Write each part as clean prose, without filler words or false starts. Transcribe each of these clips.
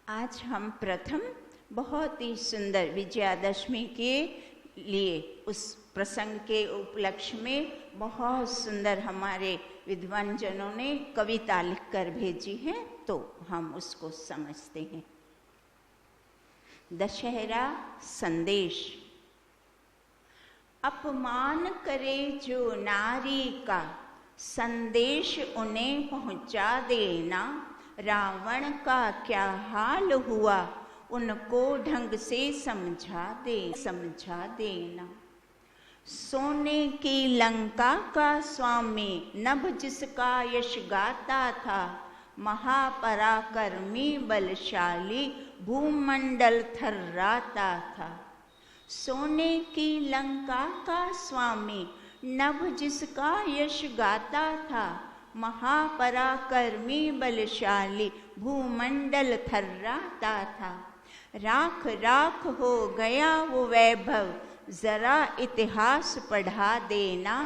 आज हम प्रथम बहुत ही सुंदर विजयादशमी के लिए उस प्रसंग के उपलक्ष्य में बहुत सुंदर हमारे विद्वान जनों ने कविता लिखकर भेजी है, तो हम उसको समझते हैं। दशहरा संदेश। अपमान करे जो नारी का, संदेश उन्हें पहुंचा देना। रावण का क्या हाल हुआ, उनको ढंग से समझा देना। सोने की लंका का स्वामी, नभ जिसका यश गाता था। महापराक्रमी बलशाली, भूमंडल थर्राता था। सोने की लंका का स्वामी, नभ जिसका यश गाता था। महापराक्रमी बलशाली, भूमंडल थर्राता था। राख राख हो गया वो वैभव, जरा इतिहास पढ़ा देना।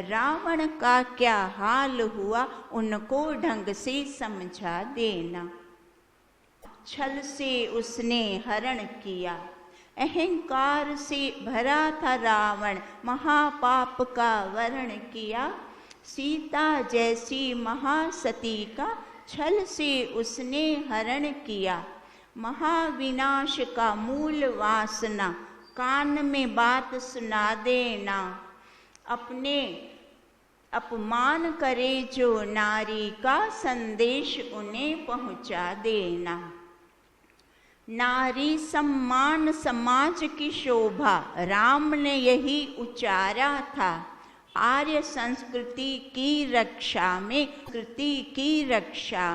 रावण का क्या हाल हुआ, उनको ढंग से समझा देना। छल से उसने हरण किया, अहंकार से भरा था रावण। महापाप का वर्ण किया, सीता जैसी महासती का छल से उसने हरण किया। महाविनाश का मूल वासना, कान में बात सुना देना। अपने अपमान करे जो नारी का, संदेश उन्हें पहुंचा देना। नारी सम्मान समाज की शोभा, राम ने यही उचारा था। आर्य संस्कृति की रक्षा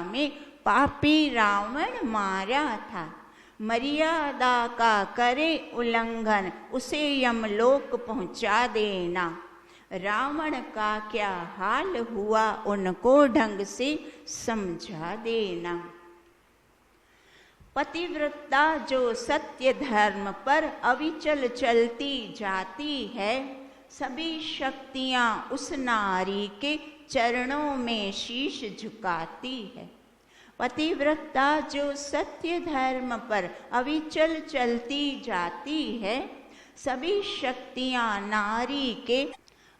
में पापी रावण मारा था। मर्यादा का करे उल्लंघन, उसे यमलोक पहुंचा देना। रावण का क्या हाल हुआ, उनको ढंग से समझा देना। पतिव्रता जो सत्य धर्म पर अविचल चलती जाती है। सभी शक्तियां उस नारी के चरणों में शीश झुकाती है। पतिव्रता जो सत्य धर्म पर अविचल चलती जाती है। सभी शक्तियां नारी के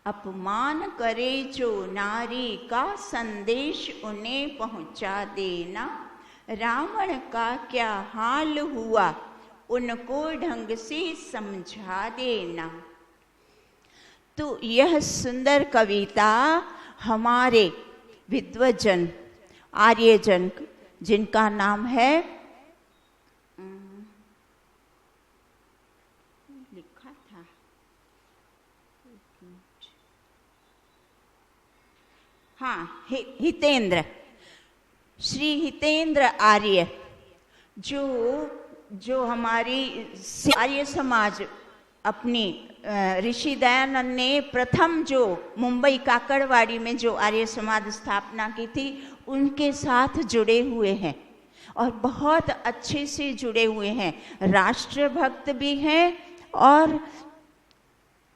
अपमान करे जो नारी का, संदेश उन्हें पहुंचा देना। रावण का क्या हाल हुआ, उनको ढंग से समझा देना। तो यह सुंदर कविता हमारे विद्वजन आर्यजन, जिनका नाम है, लिखा था, हाँ, हितेंद्र, श्री हितेंद्र आर्य, जो हमारी आर्य समाज अपनी ऋषि दयानंद ने प्रथम जो मुंबई काकड़वाड़ी में जो आर्य समाज स्थापना की थी, उनके साथ जुड़े हुए हैं और बहुत अच्छे से जुड़े हुए हैं। राष्ट्रभक्त भी हैं और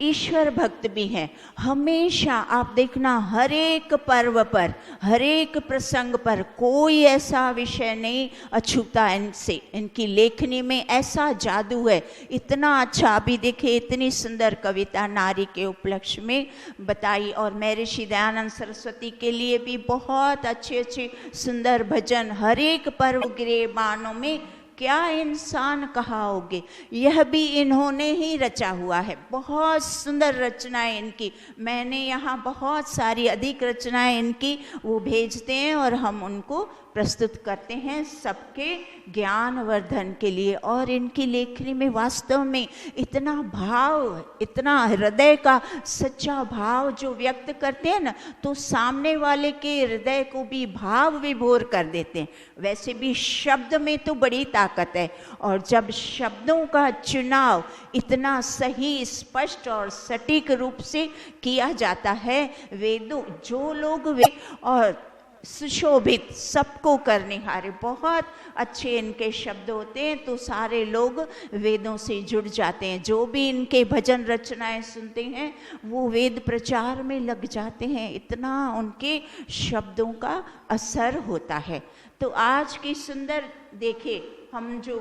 ईश्वर भक्त भी हैं। हमेशा आप देखना, हर एक पर्व पर, हर एक प्रसंग पर कोई ऐसा विषय नहीं अछूता इनसे। इनकी लेखनी में ऐसा जादू है, इतना अच्छा। अभी देखिए, इतनी सुंदर कविता नारी के उपलक्ष्य में बताई, और मैं ऋषि दयानंद सरस्वती के लिए भी बहुत अच्छे अच्छे सुंदर भजन, हर एक पर्व गिरेबानों में क्या इंसान कहाओगे, यह भी इन्होंने ही रचा हुआ है। बहुत सुंदर रचनाएं इनकी, मैंने यहाँ बहुत सारी अधिक रचनाएं इनकी वो भेजते हैं और हम उनको प्रस्तुत करते हैं सबके ज्ञान वर्धन के लिए। और इनकी लेखनी में वास्तव में इतना भाव, इतना हृदय का सच्चा भाव जो व्यक्त करते हैं ना, तो सामने वाले के हृदय को भी भाव विभोर कर देते हैं। वैसे भी शब्द में तो बड़ी ताकत है, और जब शब्दों का चुनाव इतना सही, स्पष्ट और सटीक रूप से किया जाता है, वेदों जो लोग और सुशोभित, सबको करने हारे, बहुत अच्छे इनके शब्द होते हैं, तो सारे लोग वेदों से जुड़ जाते हैं। जो भी इनके भजन रचनाएं सुनते हैं वो वेद प्रचार में लग जाते हैं, इतना उनके शब्दों का असर होता है। तो आज की सुंदर देखे हम जो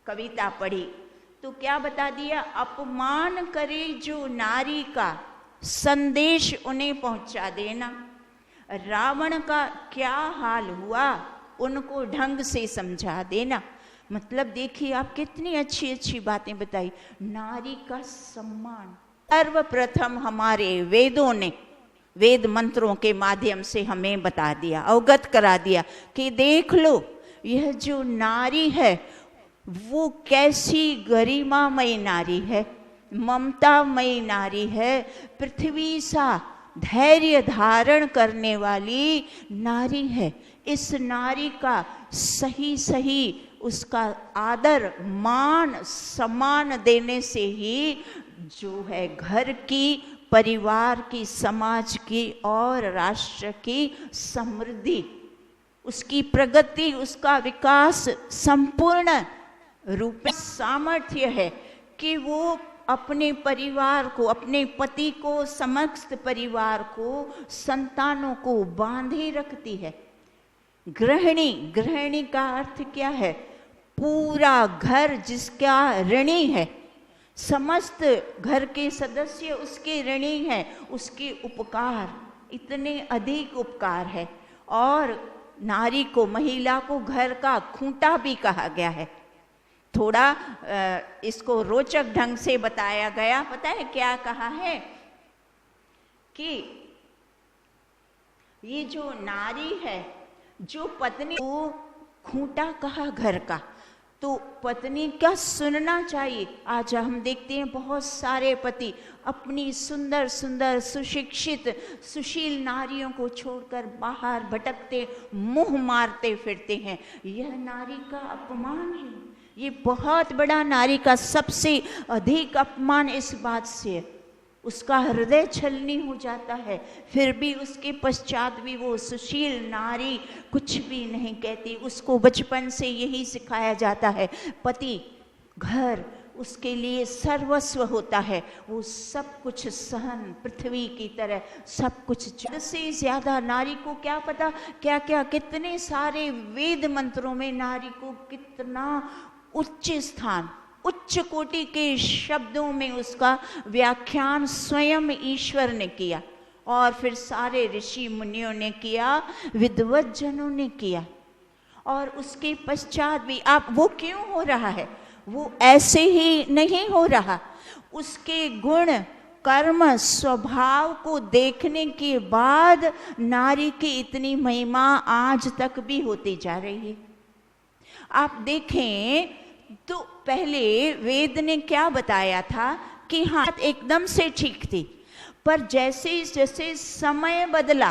कविता पढ़ी तो क्या बता दिया, अपमान करे जो नारी का संदेश उन्हें पहुंचा देना। रावण का क्या हाल हुआ उनको ढंग से समझा देना। मतलब देखिए आप कितनी अच्छी अच्छी बातें बताई। नारी का सम्मान सर्वप्रथम हमारे वेदों ने, वेद मंत्रों के माध्यम से हमें बता दिया, अवगत करा दिया कि देख लो यह जो नारी है वो कैसी गरिमामयी नारी है, ममतामयी नारी है, पृथ्वी सा धैर्य धारण करने वाली नारी है। इस नारी का सही सही उसका आदर मान सम्मान देने से ही जो है घर की, परिवार की, समाज की और राष्ट्र की समृद्धि, उसकी प्रगति, उसका विकास संपूर्ण रूप में सामर्थ्य है कि वो अपने परिवार को, अपने पति को, समस्त परिवार को, संतानों को बांधे रखती है। गृहिणी, गृहिणी का अर्थ क्या है, पूरा घर जिसका ऋणी है, समस्त घर के सदस्य उसके ऋणी हैं, उसके उपकार इतने अधिक उपकार है। और नारी को, महिला को घर का खूंटा भी कहा गया है। थोड़ा इसको रोचक ढंग से बताया गया, पता है क्या कहा है कि ये जो नारी है, जो पत्नी को खूंटा कहा घर का, तो पत्नी का सुनना चाहिए। आज हम देखते हैं बहुत सारे पति अपनी सुंदर सुंदर सुशिक्षित सुशील नारियों को छोड़कर बाहर भटकते, मुंह मारते फिरते हैं। यह नारी का अपमान है। ये बहुत बड़ा नारी का सबसे अधिक अपमान इस बात से है, उसका हृदय छलनी हो जाता है, फिर भी उसके पश्चात भी वो सुशील नारी कुछ भी नहीं कहती। उसको बचपन से यही सिखाया जाता है, पति घर उसके लिए सर्वस्व होता है, वो सब कुछ सहन, पृथ्वी की तरह सब कुछ। जड़ से ज्यादा नारी को क्या पता क्या क्या, कितने सारे वेद मंत्रों में नारी को कितना उच्च स्थान, उच्च कोटि के शब्दों में उसका व्याख्यान स्वयं ईश्वर ने किया और फिर सारे ऋषि मुनियों ने किया, विद्वत जनों ने किया। और उसके पश्चात भी आप वो क्यों हो रहा है, वो ऐसे ही नहीं हो रहा। उसके गुण, कर्म, स्वभाव को देखने के बाद नारी की इतनी महिमा आज तक भी होती जा रही है। आप देखें तो पहले वेद ने क्या बताया था कि हाँ एकदम से ठीक थी, पर जैसे जैसे समय बदला,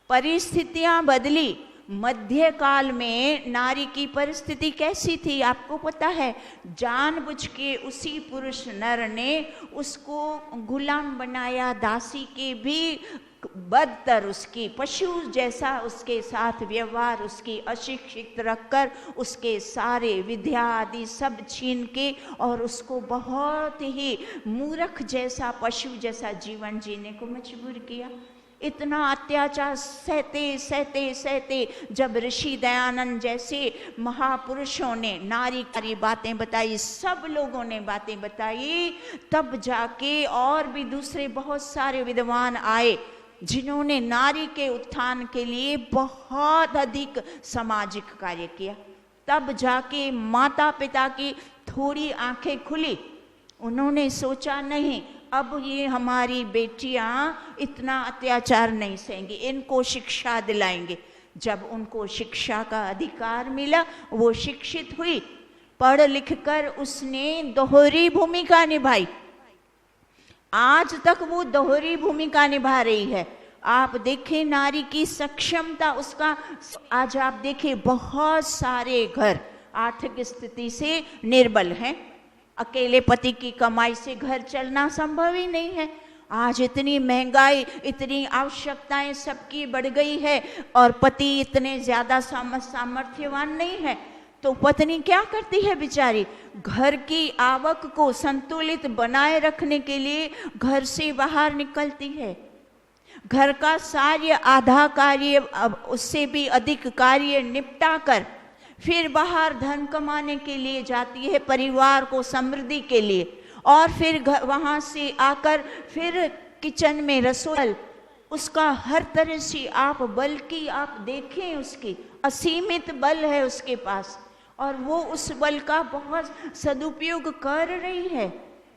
परिस्थितियां बदली, मध्यकाल में नारी की परिस्थिति कैसी थी आपको पता है। जानबूझ के उसी पुरुष नर ने उसको गुलाम बनाया, दासी के भी बदतर, उसकी पशु जैसा उसके साथ व्यवहार, उसकी अशिक्षित रखकर उसके सारे विद्या आदि सब छीन के और उसको बहुत ही मूर्ख जैसा, पशु जैसा जीवन जीने को मजबूर किया। इतना अत्याचार सहते सहते सहते जब ऋषि दयानंद जैसे महापुरुषों ने नारी की बातें बताई, सब लोगों ने बातें बताई, तब जाके और भी दूसरे बहुत सारे विद्वान आए जिन्होंने नारी के उत्थान के लिए बहुत अधिक सामाजिक कार्य किया। तब जाके माता पिता की थोड़ी आंखें खुली, उन्होंने सोचा नहीं अब ये हमारी बेटियां इतना अत्याचार नहीं सहेंगी, इनको शिक्षा दिलाएंगे। जब उनको शिक्षा का अधिकार मिला, वो शिक्षित हुई, पढ़ लिख कर उसने दोहरी भूमिका निभाई। आज तक वो दोहरी भूमिका निभा रही है। आप देखें नारी की सक्षमता, उसका आज आप देखें बहुत सारे घर आर्थिक स्थिति से निर्बल हैं, अकेले पति की कमाई से घर चलना संभव ही नहीं है। आज इतनी महंगाई, इतनी आवश्यकताएं सबकी बढ़ गई है और पति इतने ज्यादा सामर्थ्यवान नहीं है, तो पत्नी क्या करती है बेचारी, घर की आवक को संतुलित बनाए रखने के लिए घर से बाहर निकलती है। घर का सारे आधा कार्य, उससे भी अधिक कार्य निपटा कर फिर बाहर धन कमाने के लिए जाती है, परिवार को समृद्धि के लिए, और फिर वहाँ से आकर फिर किचन में रसोई, उसका हर तरह से आप बल की आप देखें, उसकी असीमित बल है उसके पास, और वो उस बल का बहुत सदुपयोग कर रही है।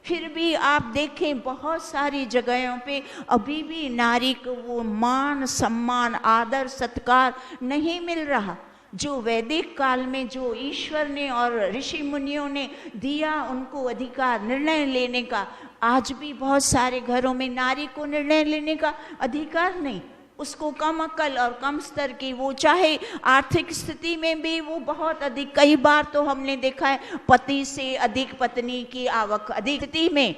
फिर भी आप देखें बहुत सारी जगहों पे अभी भी नारी को वो मान सम्मान आदर सत्कार नहीं मिल रहा जो वैदिक काल में जो ईश्वर ने और ऋषि मुनियों ने दिया उनको अधिकार निर्णय लेने का। आज भी बहुत सारे घरों में नारी को निर्णय लेने का अधिकार नहीं, उसको कम अक्ल और कम स्तर की, वो चाहे आर्थिक स्थिति में भी वो बहुत अधिक, कई बार तो हमने देखा है पति से अधिक पत्नी की आवक अधिक स्थिति में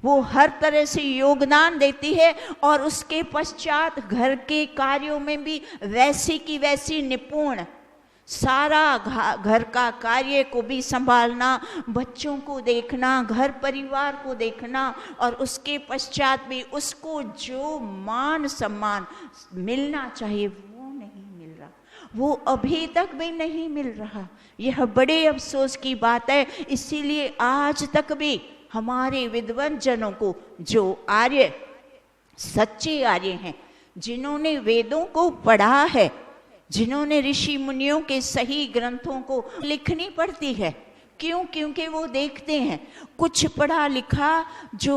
वो हर तरह से योगदान देती है, और उसके पश्चात घर के कार्यों में भी वैसी की वैसी निपुण, सारा घर का कार्य को भी संभालना, बच्चों को देखना, घर परिवार को देखना, और उसके पश्चात भी उसको जो मान सम्मान मिलना चाहिए वो नहीं मिल रहा, वो अभी तक भी नहीं मिल रहा। यह बड़े अफसोस की बात है। इसीलिए आज तक भी हमारे विद्वान जनों को, जो आर्य सच्चे आर्य हैं, जिन्होंने वेदों को पढ़ा है, जिन्होंने ऋषि मुनियों के सही ग्रंथों को लिखनी पड़ती है। क्यों? क्योंकि वो देखते हैं कुछ पढ़ा लिखा जो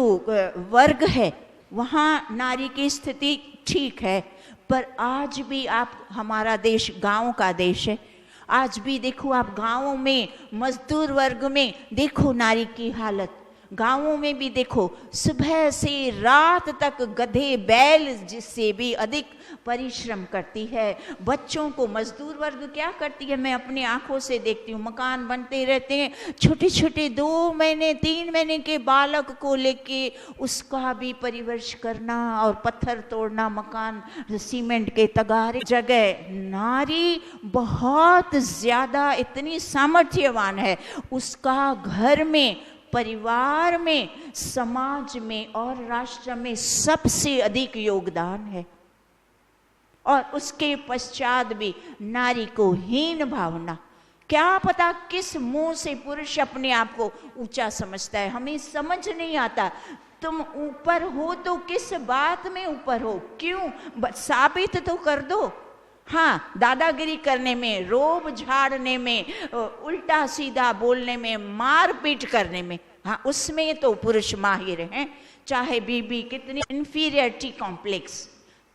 वर्ग है वहाँ नारी की स्थिति ठीक है, पर आज भी आप, हमारा देश गांव का देश है, आज भी देखो आप गांवों में मजदूर वर्ग में देखो नारी की हालत, गांवों में भी देखो सुबह से रात तक गधे बैल जिससे भी अधिक परिश्रम करती है। बच्चों को मजदूर वर्ग क्या करती है, मैं अपनी आंखों से देखती हूँ, मकान बनते रहते हैं, छोटे छोटे 2 महीने 3 महीने के बालक को लेके उसका भी परिवर्ष करना और पत्थर तोड़ना, मकान सीमेंट के तगारे। जगह नारी बहुत ज्यादा इतनी सामर्थ्यवान है, उसका घर में, परिवार में, समाज में और राष्ट्र में सबसे अधिक योगदान है, और उसके पश्चात भी नारी को हीन भावना, क्या पता किस मुंह से पुरुष अपने आप को ऊंचा समझता है, हमें समझ नहीं आता। तुम ऊपर हो तो किस बात में ऊपर हो, क्यों? साबित तो कर दो। हाँ, दादागिरी करने में, रोब झाड़ने में, उल्टा सीधा बोलने में, मारपीट करने में, हाँ उसमें तो पुरुष माहिर हैं, चाहे बीबी कितनी। इंफीरियरिटी कॉम्प्लेक्स,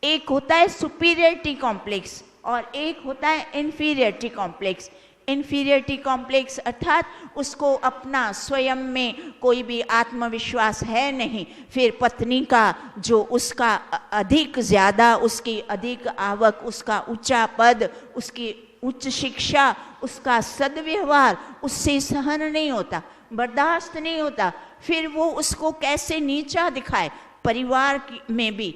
एक होता है सुपीरियरिटी कॉम्प्लेक्स और एक होता है इंफीरियरिटी कॉम्प्लेक्स। इंफीरियरिटी कॉम्प्लेक्स अर्थात उसको अपना स्वयं में कोई भी आत्मविश्वास है नहीं, फिर पत्नी का जो उसका अधिक ज़्यादा, उसकी अधिक आवक, उसका ऊंचा पद, उसकी उच्च शिक्षा, उसका सद्व्यवहार उससे सहन नहीं होता, बर्दाश्त नहीं होता, फिर वो उसको कैसे नीचा दिखाए परिवार में भी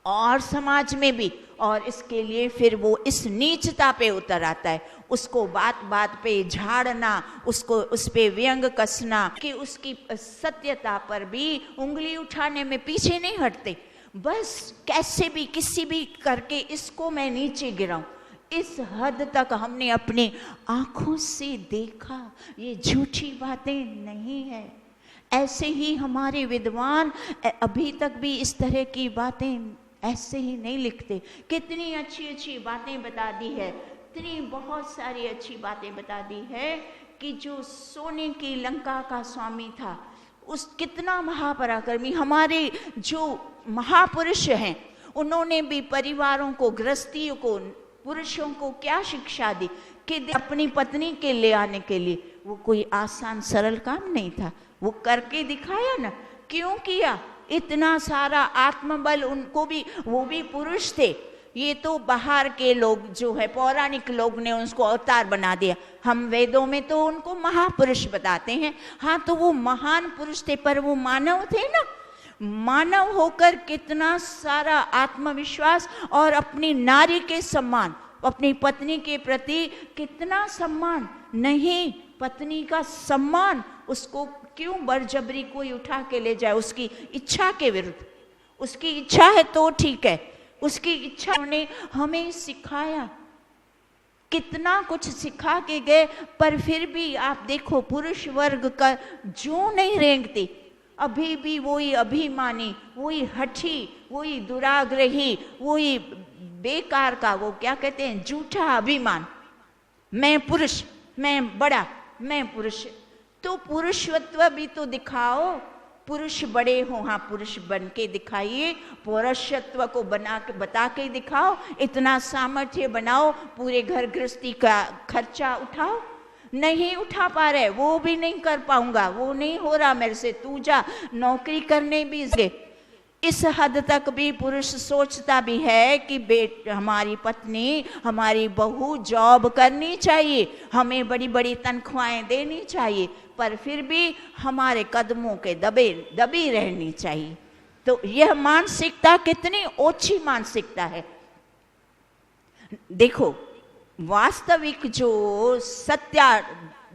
और समाज में भी, और इसके लिए फिर वो इस नीचता पे उतर आता है, उसको बात बात पे झाड़ना, उसको उस पे व्यंग कसना, कि उसकी सत्यता पर भी उंगली उठाने में पीछे नहीं हटते, बस कैसे भी किसी भी करके इसको मैं नीचे गिराऊं। इस हद तक हमने अपनी आंखों से देखा, ये झूठी बातें नहीं है। ऐसे ही हमारे विद्वान अभी तक भी इस तरह की बातें ऐसे ही नहीं लिखते। कितनी अच्छी अच्छी बातें बता दी है, इतनी बहुत सारी अच्छी बातें बता दी है कि जो सोने की लंका का स्वामी था, उस कितना महापराक्रमी, हमारे जो महापुरुष हैं उन्होंने भी परिवारों को, गृहस्थियों को, पुरुषों को क्या शिक्षा दी कि अपनी पत्नी के ले आने के लिए, वो कोई आसान सरल काम नहीं था, वो करके दिखाया ना। क्यों किया? इतना सारा आत्मबल उनको भी, वो भी पुरुष थे, ये तो बाहर के लोग जो है पौराणिक लोग ने उसको अवतार बना दिया, हम वेदों में तो उनको महापुरुष बताते हैं। हाँ तो वो महान पुरुष थे, पर वो मानव थे ना, मानव होकर कितना सारा आत्मविश्वास और अपनी नारी के सम्मान, अपनी पत्नी के प्रति कितना सम्मान। नहीं, पत्नी का सम्मान उसको क्यों बरजबरी कोई उठा के ले जाए उसकी इच्छा के विरुद्ध? उसकी इच्छा है तो ठीक है, उसकी इच्छा ने हमें सिखाया, कितना कुछ सिखा के गए, पर फिर भी आप देखो पुरुष वर्ग का जो नहीं रेंगती, अभी भी वही अभिमानी, वही हठी, वही दुराग्रही, वही बेकार का, वो क्या कहते हैं, झूठा अभिमान, मैं पुरुष, मैं बड़ा, मैं पुरुष। तो पुरुषत्व भी तो दिखाओ, पुरुष बड़े हो, हाँ पुरुष बन के दिखाइए, पुरुषत्व को बना के बता के दिखाओ, इतना सामर्थ्य बनाओ, पूरे घर गृहस्थी का खर्चा उठाओ। नहीं उठा पा रहे, वो भी नहीं कर पाऊंगा, वो नहीं हो रहा मेरे से, तू जा नौकरी करने भी। इस हद तक भी पुरुष सोचता भी है कि हमारी पत्नी, हमारी बहू जॉब करनी चाहिए, हमें बड़ी बड़ी तनख्वाहें देनी चाहिए, पर फिर भी हमारे कदमों के दबी रहनी चाहिए। तो यह मानसिकता कितनी ओछी मानसिकता है। देखो वास्तविक जो सत्य,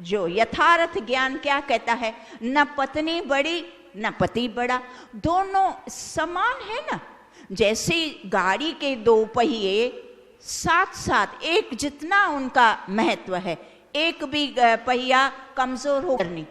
जो यथार्थ ज्ञान क्या कहता है, न पत्नी बड़ी न पति बड़ा, दोनों समान है ना। जैसे गाड़ी के दो पहिए साथ साथ एक जितना उनका महत्व है, एक भी पहिया कमजोर हो नहीं।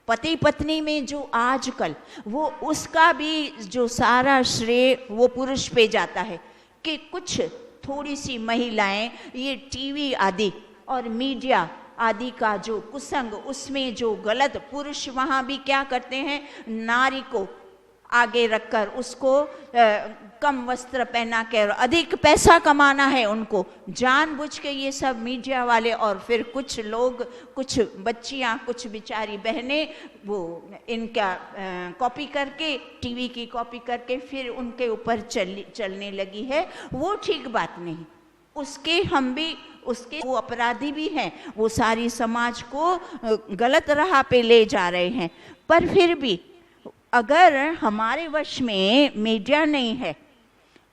पति पत्नी में जो आजकल वो उसका भी जो सारा श्रेय वो पुरुष पे जाता है कि कुछ थोड़ी सी महिलाएं ये टीवी आदि और मीडिया आदि का जो कुसंग, उसमें जो गलत, पुरुष वहाँ भी क्या करते हैं, नारी को आगे रखकर उसको कम वस्त्र पहना के अधिक पैसा कमाना है उनको, जानबूझ के ये सब मीडिया वाले। और फिर कुछ लोग, कुछ बच्चियाँ, कुछ बेचारी बहनें वो इनका कॉपी करके, टीवी की कॉपी करके फिर उनके ऊपर चलने लगी है। वो ठीक बात नहीं, उसके हम भी, उसके वो अपराधी भी हैं, वो सारी समाज को गलत राह पे ले जा रहे हैं। पर फिर भी अगर हमारे वश में मीडिया नहीं है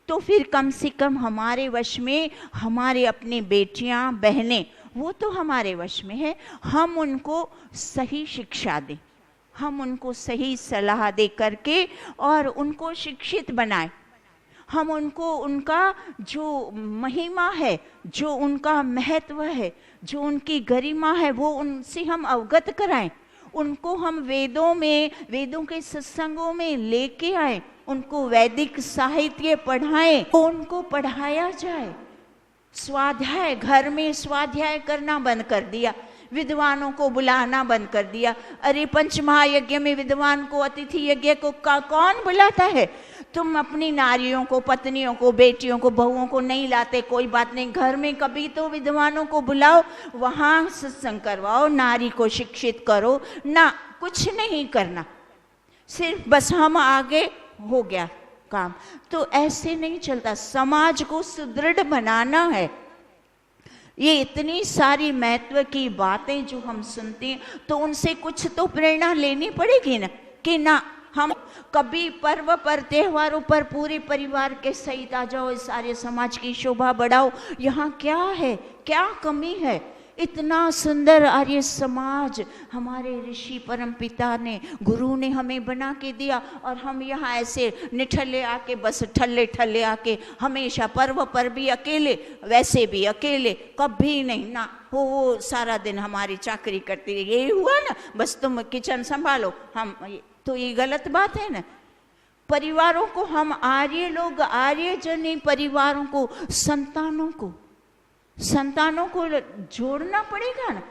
तो फिर कम से कम हमारे वश में हमारे अपने बेटियां बहनें, वो तो हमारे वश में है, हम उनको सही शिक्षा दें, हम उनको सही सलाह दे करके और उनको शिक्षित बनाएं। हम उनको उनका जो महिमा है, जो उनका महत्व है, जो उनकी गरिमा है, वो उनसे हम अवगत कराएं। उनको हम वेदों में, वेदों के सत्संगों में लेके आए, उनको वैदिक साहित्य पढ़ाएं, उनको पढ़ाया जाए। स्वाध्याय, घर में स्वाध्याय करना बंद कर दिया, विद्वानों को बुलाना बंद कर दिया। अरे पंचमहायज्ञ में विद्वान को, अतिथि यज्ञ को कौन बुलाता है? तुम अपनी नारियों को, पत्नियों को, बेटियों को, बहुओं को नहीं लाते, कोई बात नहीं, घर में कभी तो विद्वानों को बुलाओ, वहाँ सत्संग करवाओ, नारी को शिक्षित करो ना। कुछ नहीं करना, सिर्फ बस हम आगे हो गया काम। तो ऐसे नहीं चलता, समाज को सुदृढ़ बनाना है। ये इतनी सारी महत्व की बातें जो हम सुनते हैं, तो उनसे कुछ तो प्रेरणा लेनी पड़ेगी ना, कि ना हम कभी पर्व पर, त्योहारों पर पूरे परिवार के सहित आ जाओ, सारे समाज की शोभा बढ़ाओ। यहाँ क्या है, क्या कमी है? इतना सुंदर आर्य समाज हमारे ऋषि परम पिता ने, गुरु ने हमें बना के दिया, और हम यहाँ ऐसे निठल्ले आके, बस ठल्ले ठल्ले आके, हमेशा पर्व पर भी अकेले, वैसे भी अकेले, कभी नहीं ना वो सारा दिन हमारी चाकरी करती रही, यही हुआ ना, बस तुम किचन संभालो, हम, तो ये गलत बात है ना। परिवारों को हम आर्य लोग, आर्यजनी परिवारों को, संतानों को जोड़ना पड़ेगा ना।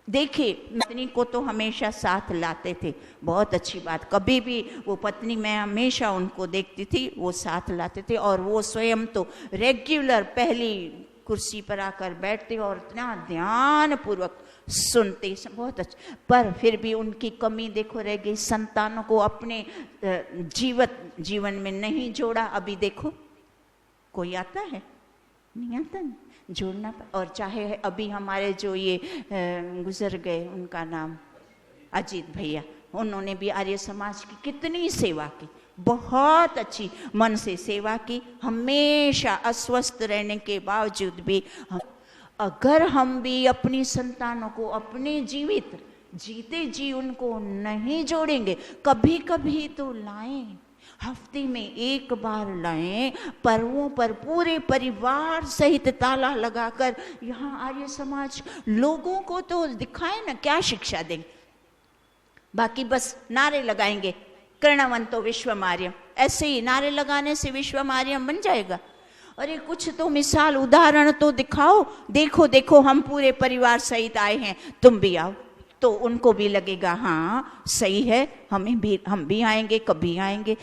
देखिए पत्नी को तो हमेशा साथ लाते थे, बहुत अच्छी बात, कभी भी वो पत्नी, मैं हमेशा उनको देखती थी, वो साथ लाते थे, और वो स्वयं तो रेगुलर पहली कुर्सी पर आकर बैठते और इतना ध्यान पूर्वक सुनते, बहुत अच्छा। पर फिर भी उनकी कमी देखो रह गई, संतानों को अपने जीवन में नहीं जोड़ा। अभी देखो कोई आता है, नहीं आता, नहीं जोड़ना। और चाहे अभी हमारे जो ये गुजर गए, उनका नाम अजीत भैया, उन्होंने भी आर्य समाज की कितनी सेवा की, बहुत अच्छी मन से सेवा की, हमेशा अस्वस्थ रहने के बावजूद भी। अगर हम भी अपनी संतानों को अपने जीते जी उनको नहीं जोड़ेंगे, कभी कभी तो लाएं, हफ्ते में एक बार लाएं, पर्वों पर पूरे परिवार सहित ताला लगाकर यहाँ आर्य समाज लोगों को तो दिखाए ना, क्या शिक्षा दें। बाकी बस नारे लगाएंगे, कर्णवंतो विश्वमार्यम, ऐसे ही नारे लगाने से विश्वमार्यम बन जाएगा। अरे कुछ तो मिसाल उदाहरण तो दिखाओ, देखो देखो हम पूरे परिवार सहित आए हैं, तुम भी आओ, तो उनको भी लगेगा हाँ सही है, हम भी आएंगे, कभी आएंगे।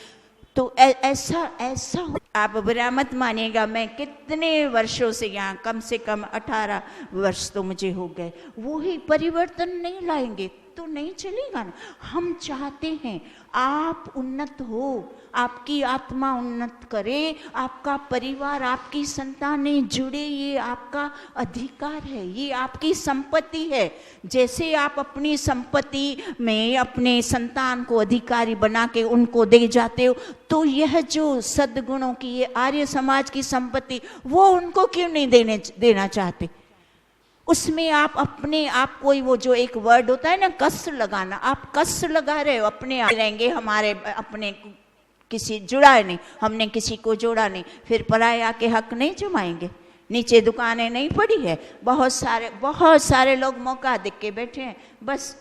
तो ऐसा ऐसा आप बुरा मत मानिएगा, मैं कितने वर्षों से यहाँ, कम से कम 18 वर्ष तो मुझे हो गए, वो ही परिवर्तन नहीं लाएंगे तो नहीं चलेगा ना। हम चाहते हैं आप उन्नत हो, आपकी आत्मा उन्नत करे, आपका परिवार, आपकी संतानें जुड़े, ये आपका अधिकार है, ये आपकी संपत्ति है। जैसे आप अपनी संपत्ति में अपने संतान को अधिकारी बना के उनको दे जाते हो, तो यह जो सद्गुणों की ये आर्य समाज की संपत्ति, वो उनको क्यों नहीं देना चाहते। उसमें आप अपने आप, कोई वो जो एक वर्ड होता है ना कष्ट लगाना, आप कष्ट लगा रहे हो, अपने आप रहेंगे, हमारे अपने किसी जुड़ा नहीं, हमने किसी को जोड़ा नहीं, फिर पराये आके हक नहीं जमाएंगे। नीचे दुकानें नहीं पड़ी है, बहुत सारे लोग मौका देख के बैठे हैं, बस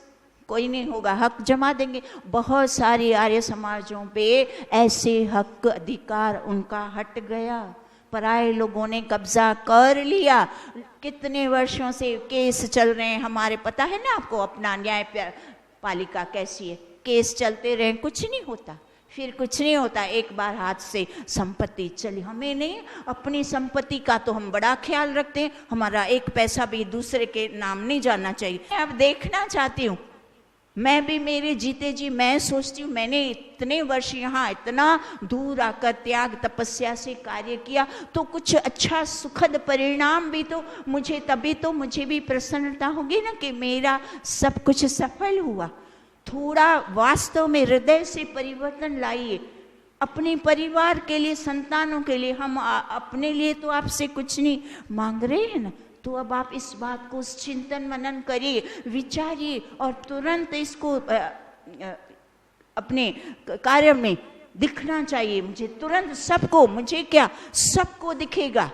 कोई नहीं होगा, हक जमा देंगे। बहुत सारी आर्य समाजों पे ऐसे हक अधिकार उनका हट गया, पराये लोगों ने कब्जा कर लिया। कितने वर्षों से केस चल रहे हैं हमारे, पता है ना आपको अपना न्याय पालिका कैसी है, केस चलते रहे, कुछ नहीं होता, फिर कुछ नहीं होता, एक बार हाथ से संपत्ति चली। हमें नहीं, अपनी संपत्ति का तो हम बड़ा ख्याल रखते हैं, हमारा एक पैसा भी दूसरे के नाम नहीं जाना चाहिए। अब देखना चाहती हूँ मैं भी, मेरे जीते जी मैं सोचती हूँ, मैंने इतने वर्ष यहाँ इतना दूर आकर त्याग तपस्या से कार्य किया, तो कुछ अच्छा सुखद परिणाम भी तो मुझे, तभी तो मुझे भी प्रसन्नता होगी ना कि मेरा सब कुछ सफल हुआ। थोड़ा वास्तव में हृदय से परिवर्तन लाइए, अपने परिवार के लिए, संतानों के लिए। हम अपने लिए तो आपसे कुछ नहीं मांग रहे हैं ना, तो अब आप इस बात को चिंतन मनन करिए, विचारिए और तुरंत इसको अपने कार्य में दिखना चाहिए। मुझे तुरंत सबको, मुझे क्या, सबको दिखेगा,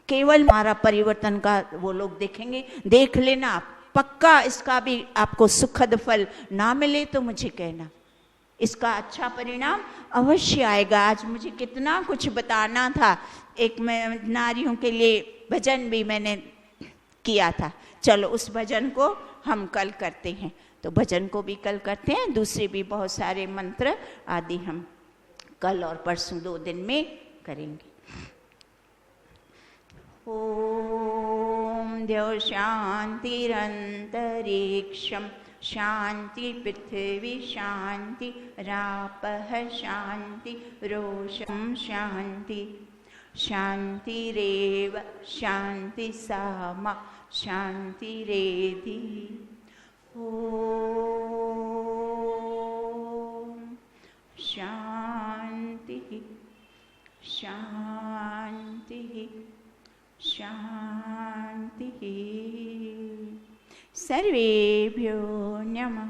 केवल हमारा परिवर्तन का वो लोग देखेंगे। देख लेना आप, पक्का इसका भी आपको सुखद फल ना मिले तो मुझे कहना, इसका अच्छा परिणाम अवश्य आएगा। आज मुझे कितना कुछ बताना था, एक मैं नारियों के लिए भजन भी मैंने किया था, चलो उस भजन को हम कल करते हैं, तो भजन को भी कल करते हैं, दूसरे भी बहुत सारे मंत्र आदि हम कल और परसों 2 दिन में करेंगे। ओम द्यौ शांतिरंतरिक्षं शांति पृथ्वी शांति रापः शांति रोषं शांति शांतिरेव शांति सामा शांतिरेधि। ओम शांति शांति शांति। सर्वेभ्यो नमः।